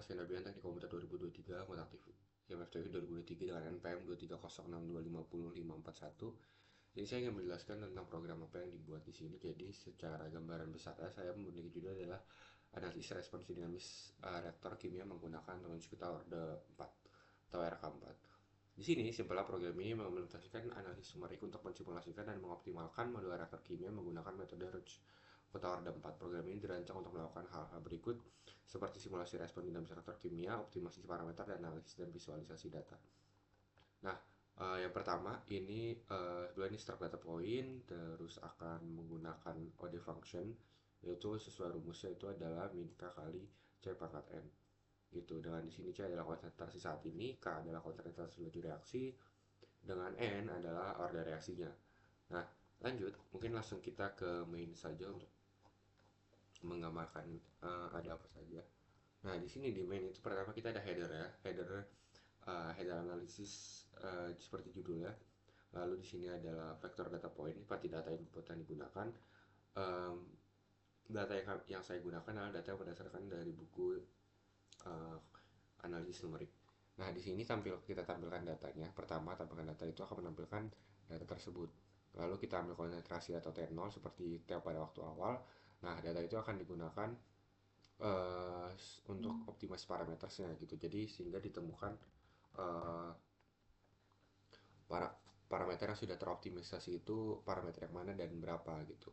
Sena Bian Teknik Komputer 2023, angkatan aktif IMFTV 2023 dengan NPM 23062500541. Jadi saya ingin menjelaskan tentang program apa yang dibuat di sini. Jadi secara gambaran besarnya saya memiliki judul adalah analisis responsi dinamis reaktor kimia menggunakan Longitude Order 4 atau RK4. Di sini, simpelnya program ini mengimplementasikan analisis numerik untuk mensimulasikan dan mengoptimalkan modul reaktor kimia menggunakan metode Rutherford 4. Program ini dirancang untuk melakukan hal-hal berikut, seperti simulasi respon dinamis reaktor kimia, optimasi parameter, dan analisis dan visualisasi data. Nah, yang pertama ini struct data point, terus akan menggunakan OD function, yaitu sesuai rumusnya itu adalah min K kali C pangkat N gitu. Dengan di sini C adalah konsentrasi saat ini, K adalah konsentrasi laju reaksi, dengan N adalah order reaksinya. Nah, lanjut, mungkin langsung kita ke main saja untuk menggambarkan ada apa saja. Nah, di sini di main itu pertama kita ada header ya, header analisis seperti judulnya. Lalu di sini adalah vektor data point, arti data input yang digunakan. Um, Data yang saya gunakan adalah data yang berdasarkan dari buku uh, analisis numerik. Nah, di sini kita tampilkan datanya. Pertama, tampilkan data itu akan menampilkan data tersebut. Lalu kita ambil konsentrasi atau T0 seperti T pada waktu awal. Nah, data itu akan digunakan uh, untuk optimasi parameternya gitu. Jadi sehingga ditemukan uh, para parameter yang sudah teroptimisasi itu parameter yang mana dan berapa gitu.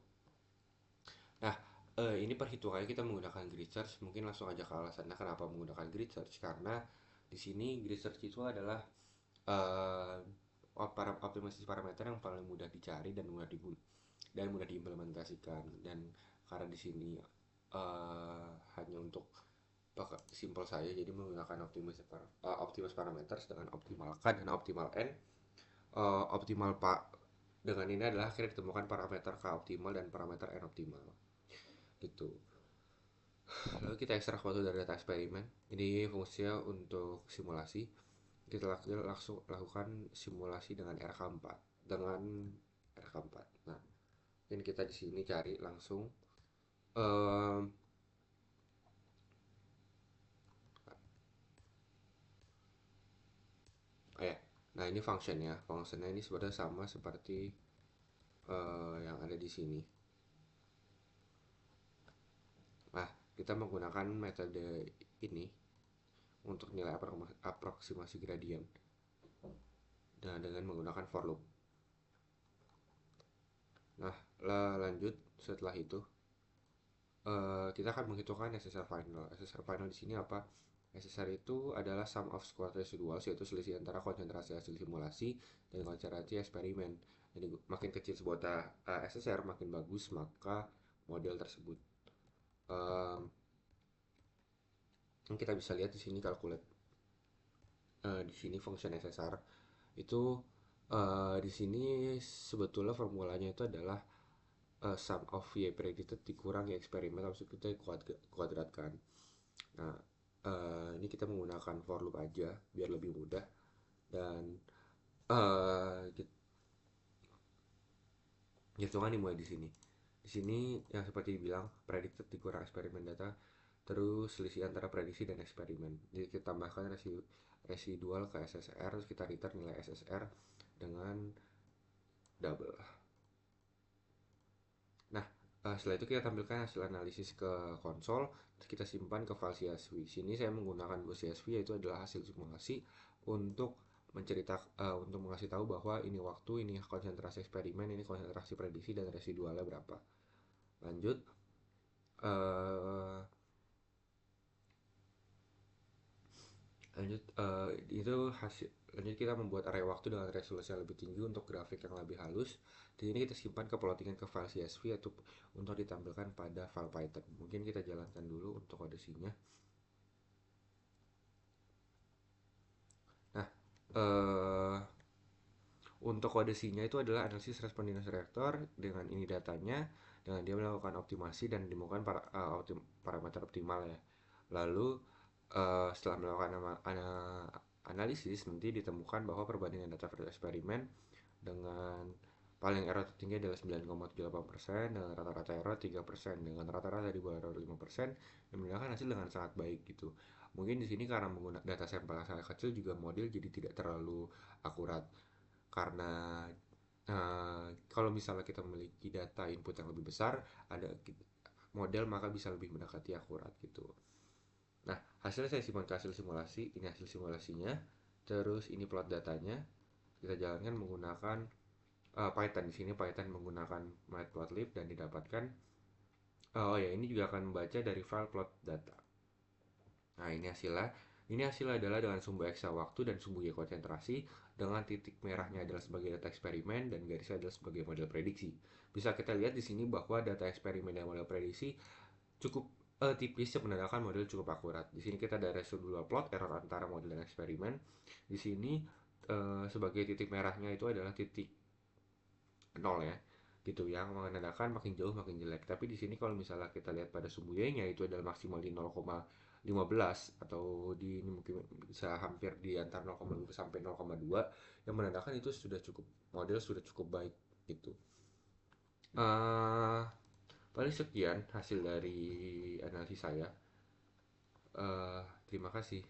Nah, ini perhitungannya kita menggunakan grid search. Mungkin langsung aja ke alasannya kenapa menggunakan grid search. Karena di sini grid search itu adalah eh, optimasi parameter yang paling mudah dicari dan mudah diimplementasikan. Dan karena di sini hanya untuk simple saja, jadi menggunakan optimus parameter dengan optimal K dan optimal N. Optimal Pak dengan ini adalah akhirnya ditemukan parameter K optimal dan parameter N optimal gitu. Lalu kita ekstrak foto dari data eksperimen. Ini fungsinya untuk simulasi. Kita langsung lakukan simulasi dengan RK4 dengan RK4. Nah, ini kita di sini cari langsung um, ya. Nah, ini functionnya. Functionnya ini sebenarnya sama seperti yang ada di sini. Nah, kita menggunakan metode ini untuk nilai aproksimasi gradien. Dan dengan menggunakan for loop. Nah, lanjut setelah itu kita akan menghitungkan SSR final. SSR final di sini apa? SSR itu adalah sum of squared residuals, yaitu selisih antara konsentrasi hasil simulasi dan konsentrasi eksperimen. Jadi makin kecil sebuah SSR makin bagus maka model tersebut. Um, Kita bisa lihat di sini calculate. Di sini function SSR itu di sini sebetulnya formulanya itu adalah sum of y predicted dikurangi eksperimen habis itu kita kuadratkan. Nah, ini kita menggunakan for loop aja biar lebih mudah dan uh, hitungan dimulai di sini. Di sini yang seperti dibilang predicted dikurang eksperimen data, terus selisih antara prediksi dan eksperimen. Jadi kita tambahkan residual ke SSR, terus kita return nilai SSR dengan double. Nah, setelah itu kita tampilkan hasil analisis ke konsol, terus kita simpan ke file CSV. Sini saya menggunakan dua CSV, yaitu adalah hasil simulasi untuk untuk mengasih tahu bahwa ini waktu, ini konsentrasi eksperimen, ini konsentrasi prediksi dan residualnya berapa. Lanjut, uh, itu hasil. Lanjut kita membuat array waktu dengan resolusi yang lebih tinggi untuk grafik yang lebih halus. Di sini kita simpan ke plottingan ke file CSV atau untuk ditampilkan pada file Python. Mungkin kita jalankan dulu untuk kodesinya. Nah, eh, untuk kodesinya itu adalah analisis respon dinas reaktor dengan ini datanya, dengan dia melakukan optimasi dan ditemukan parameter optimal ya. Lalu setelah melakukan analisis nanti ditemukan bahwa perbandingan data versus eksperimen dengan Paling error tertinggi adalah 9,78% dengan rata-rata error 3%, dengan rata-rata di bawah error 5%, dan menggunakan hasil dengan sangat baik gitu. Mungkin di sini karena menggunakan data sampel yang sangat kecil juga model jadi tidak terlalu akurat karena kalau misalnya kita memiliki data input yang lebih besar, ada model maka bisa lebih mendekati akurat gitu. Nah, hasilnya saya simpan ke hasil simulasi. Ini hasil simulasinya. Terus ini plot datanya. Kita jalankan menggunakan Python. Di sini Python menggunakan matplotlib dan didapatkan. Oh ya, ini juga akan membaca dari file plot data. Nah, ini hasilnya. Ini hasilnya adalah dengan sumbu X waktu dan sumbu Y konsentrasi, dengan titik merahnya adalah sebagai data eksperimen dan garisnya adalah sebagai model prediksi. Bisa kita lihat di sini bahwa data eksperimen dan model prediksi cukup tipis yang menandakan model cukup akurat. Di sini kita ada residual plot error antara model dan eksperimen. Di sini sebagai titik merahnya itu adalah titik 0 ya, gitu, yang menandakan makin jauh makin jelek. Tapi di sini kalau misalnya kita lihat pada sumbu Y-nya itu adalah maksimal di 0,15 atau di ini mungkin bisa hampir di antara 0,5 sampai 0,2, yang menandakan itu sudah cukup, model sudah cukup baik gitu. Uh, Paling sekian hasil dari analisis saya. Terima kasih.